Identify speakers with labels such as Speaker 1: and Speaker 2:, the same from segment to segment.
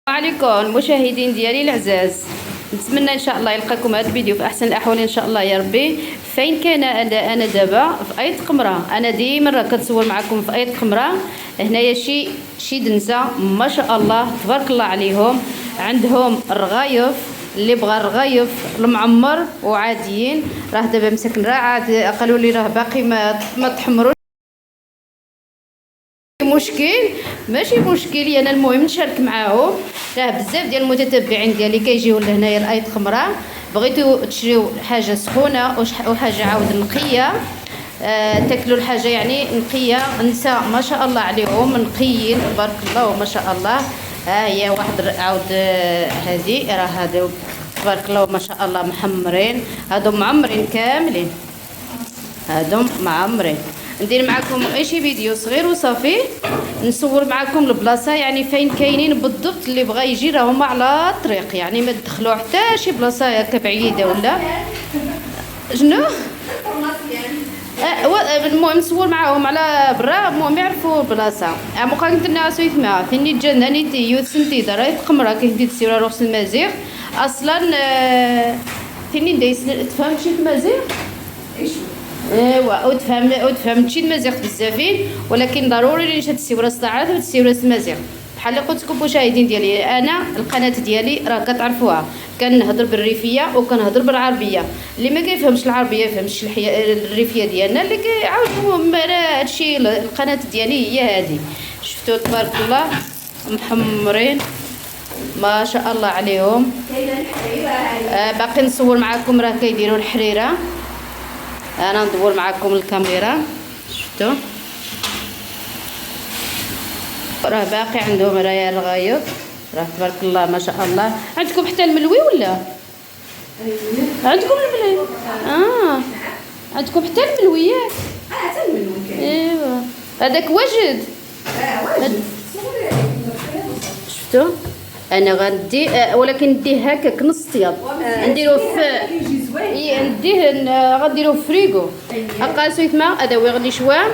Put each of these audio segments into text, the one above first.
Speaker 1: عليكم مشاهدين ديالي العزاز. نتمنى ان شاء الله يلقاكم هذا الفيديو في احسن الاحوال ان شاء الله يا ربي. فين كان انا دابا في ايط قمره. انا ديما راه كنصور معكم في ايط قمره. هنايا شي دنسه ما شاء الله تبارك الله عليهم. عندهم الرغايف اللي بغى الرغايف المعمر وعاديين. راه دابا مسكن راه عاد قالوا لي راه باقي ما تحمروا مشكل. ماشي مشكل انا المهم نشارك معاهم. راه بزاف ديال المتتبعين ديالي كيجيو لهنايا لايط قمره. بغيتو تشريو حاجه سخونه وحاجه عاود نقيه. تاكلوا الحاجه يعني نقيه. نساء ما شاء الله عليهم نقيين تبارك الله ما شاء الله. ها هي واحد عاود هذه راه هذا تبارك الله ما شاء الله محمرين. هادو معمرين كاملين. هادو معمرين. ندير معكم غير شي فيديو صغير وصافي. نصور معكم البلاصه يعني فين كاينين بالضبط. اللي بغى يجي راه هما على الطريق يعني ما تدخلوا حتى شي بلاصه هكا بعيده ولا شنو. المهم نصور معاهم على برا. المهم يعرفوا البلاصه. مقارنه الناس ويثما ثني جناني تيو سنتي دراي قمره كيدي تسير روح المزيغ اصلا. ثني دايس تفهم شي المزيغ ايش. ايوا وتفهم شي المزيغ بزافين. ولكن ضروري ليش هاد السيوره استعارت هاد السيوره المزيغ. بحال اللي قلت لكم مشاهدين ديالي انا القناه ديالي راه كتعرفوها. كنهضر بالريفيه وكنهضر بالعربيه. اللي ما كيفهمش العربيه يفهمش الريفيه ديالنا. اللي كيعاودوا هادشي القناه ديالي هي هذه. شفتوا تبارك الله محمرين ما شاء الله عليهم. باقي نصور معكم راه كيديروا الحريره. انا ندور معكم الكاميرا. شفتوا راه باقي عندهم رايا الرغايف. راه تبارك الله ما شاء الله. عندكم حتى الملوي ولا عندكم الملوي؟ عندكم حتى الملويات.
Speaker 2: حتى الملوي.
Speaker 1: ايوا هذاك وجد. شفتوا انا غندي ولكن نديه هكاك نص طياب. نديروه في نديه غنديروه في فريغو. اقاسو يتما هذا هو غادي شوام.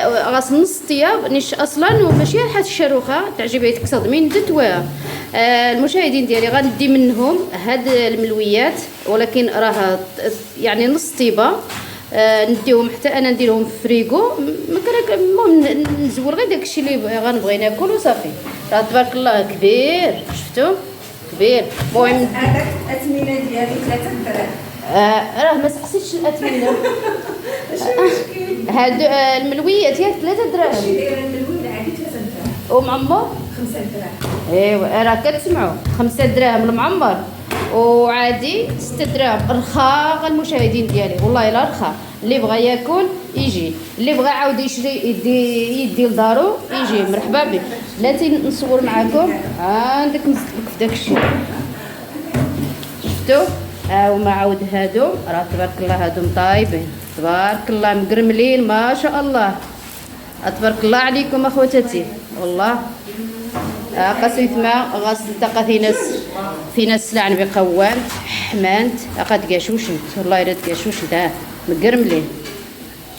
Speaker 1: غاس نص طياب نيش اصلا وماشي حاجه الشروخه تعجبها تكصدمين دتوها. المشاهدين ديالي غندي منهم هاد الملويات ولكن راه يعني نص طيبه. نديهم حتى انا نديرهم في فريغو. المهم نزول غير داكشي اللي غنبغي ناكل وصافي. راه تبارك الله كبير. شفتوا كبير. المهم
Speaker 2: هذاك الاثمنه ديالي 3 دراهم.
Speaker 1: راه ما سقسيتش الاثمنه.
Speaker 2: ماشي مشكل.
Speaker 1: هادو الملويات ياك 3 دراهم.
Speaker 2: شي دايره الملوي العادي 3 دراهم.
Speaker 1: ومعمر
Speaker 2: 5 دراهم.
Speaker 1: ايوا راه كتسمعوا 5 دراهم المعمر وعادي 6 دراهم رخا. المشاهدين ديالي والله الا رخا. اللي بغى ياكل يجي. اللي بغى عاود يشري يدي لدارو يجي مرحبا به. بلاتي نصور معكم عندك نصدقك في داكشي. شفتوا هما عاود هادو راه تبارك الله هادو طايبين تبارك الله مقرملين ما شاء الله. تبارك الله عليكم اخواتاتي والله. قاسيت ما غاس تلقى في ناس لعن بقوان حمانت قد قاشوشنت والله الا تقاشوشنت مقرملين.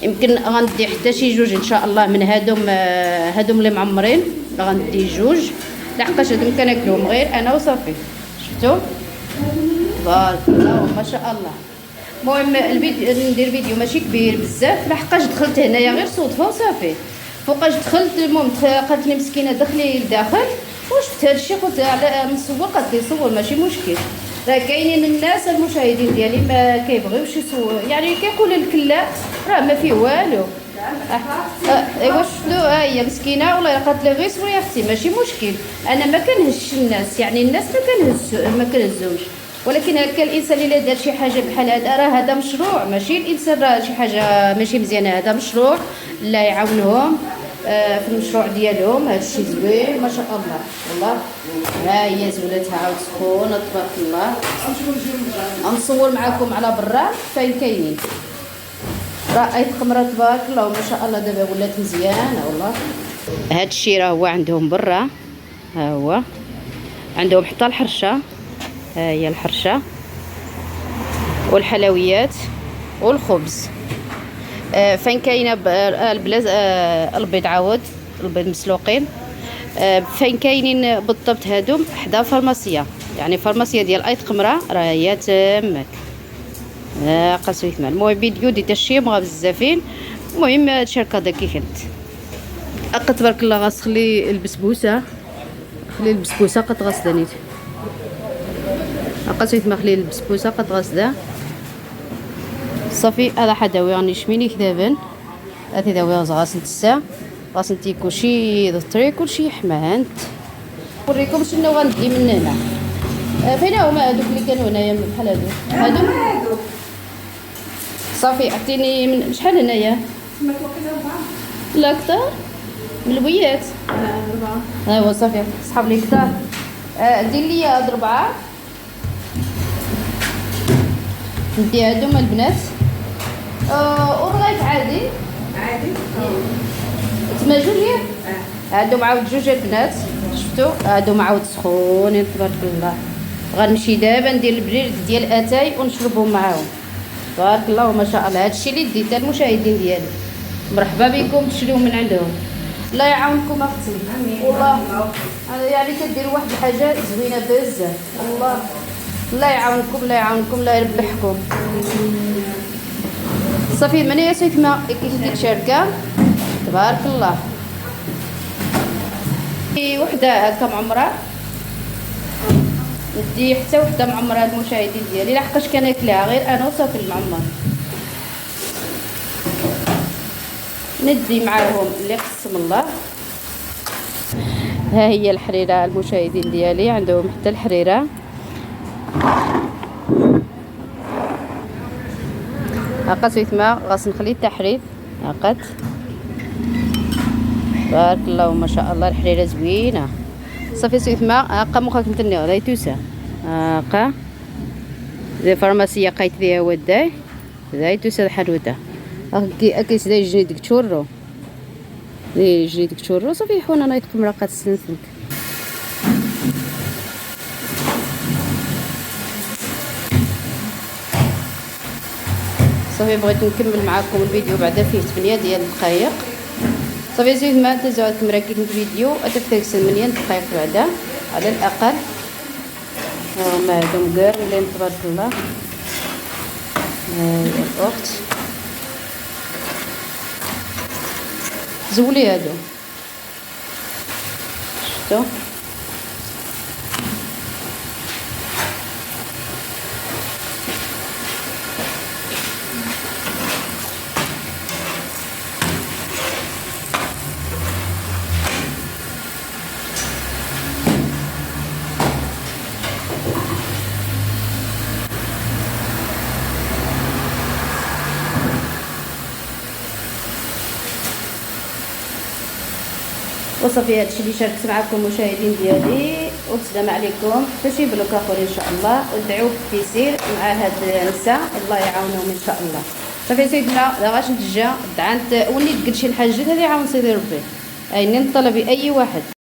Speaker 1: يمكن غندي حتى شي جوج ان شاء الله من هادوم اللي معمرين. غندي جوج لحقاش هادوم كناكلوهم غير انا وصافي. شفتوا تبارك الله ما شاء الله. المهم الفيديو ندير فيديو ماشي كبير بزاف لحقاش دخلت هنايا غير صدفه وصافي. فوقاش دخلت المهم قالت لي مسكينه دخلي لداخل وشفت هادشي قلت على نصور. قالت لي صور ماشي مشكل. راه كاينين الناس المشاهدين ديالي ما كيبغيوش يصور يعني كيقول لك لا راه ما فيه والو. ايوا شفتوا ها هي مسكينه والله قالت لي غير صوري يا اختي ماشي مشكل. انا ما كنهزش الناس يعني الناس ما كنهزوش. ولكن هكا الانسان اللي دار شي حاجه بحال هذا راه هذا مشروع. ماشي الانسان راه شي حاجه ماشي مزيانه. هذا مشروع الله يعاونهم في المشروع ديالهم. هذا الشيء زوين ما شاء الله والله. ها هي زولتها عاود سخونه تبارك الله. غنصور معكم على برا فين كاينين. راه ايت قمره تبارك الله ما شاء الله. دابا ولات مزيانه والله. هذا الشيء راه هو عندهم برا. ها هو عندهم حتى الحرشه. ها هي الحرشه والحلويات والخبز. فين كاينه البلاز البيض عاود البيض مسلوقين. فين كاينين بالضبط هادو؟ حدا فارماسيا، يعني فارماسيا ديال ايت قمره راه هي تماك. قاسو يثمر. المهم فيديو ديال الشيمغه بزافين. المهم هادشي هكا كي كنت اقا تبارك الله. غتخلي البسبوسه، خلي البسبوسه قد غسله نيت قاسو يثمر. خلي البسبوسه قد غسله صافي. هذا حداوي راني شميني كذابا. هذه داوي غاسل تسا غاسلتي كلشي ضطري كلشي حمانت. نوريكم شنو غندي من هنا. فين هما هادوك اللي كانوا هنايا بحال هادو صافي. عطيني من شحال هنايا؟
Speaker 2: تما توقيت 4.
Speaker 1: لا كثر من البويات.
Speaker 2: 4.
Speaker 1: ايوا صافي صحاب لي كثر. دير لي هاد 4. ندي هادو البنات. ورغيف عادي تما جوج ياك. هادو معاود جوج البنات. شفتو هادو معاود سخونين تبارك الله. غنمشي دابا ندير البريد ديال اتاي ونشربهم معاهم تبارك الله ما شاء الله. هادشي اللي ديت المشاهدين ديالي. مرحبا بكم تشريو من عندهم. الله يعاونكم اختي. والله انا يعني كديروا واحد الحاجه زوينه بزاف. الله يعاونكم الله يعاونكم الله يربحكم. صافي من يا سيدي ما كيف ديك شركه تبارك الله. وحده هكا معمره ندي حتى وحده معمره المشاهدين ديالي لحقاش كناكلها غير انا وصافي المعمر. ندي معاهم اللي قسم الله. ها هي الحريره المشاهدين ديالي عندهم حتى الحريره. هاقات ويثما غاس نخلي التحرير هاقات بارك الله ما شاء الله. الحريره زوينه صافي سيثما. هاقا مخاك نتني غادي توسا هاقا زي فارماسيه قايت فيها وداي زي توسا الحروته هاكي سداي جني ديك تشورو لي جني ديك تشورو صافي حونا نايت قمرقه السنسنك. صافي بغيت نكمل معكم الفيديو بعدا فيه 8 ديال الدقائق. صافي زيد ما تنساو راكم راكين الفيديو اتفكر 8 دقائق بعدا على الاقل. هما هادو مقارلين تبارك الله. هاي الاخت زولي هادو شفتو. وصافي هادشي اللي شاركت معكم المشاهدين ديالي. والسلام عليكم حتى شي بلوك اخر ان شاء الله. ودعوا بالتيسير مع هاد النساء الله يعاونهم ان شاء الله. صافي سيدنا لا غاش نتجا دعانت وليت قلت شي الحاجات هذه عاون سيدي ربي. اينين طلبي اي واحد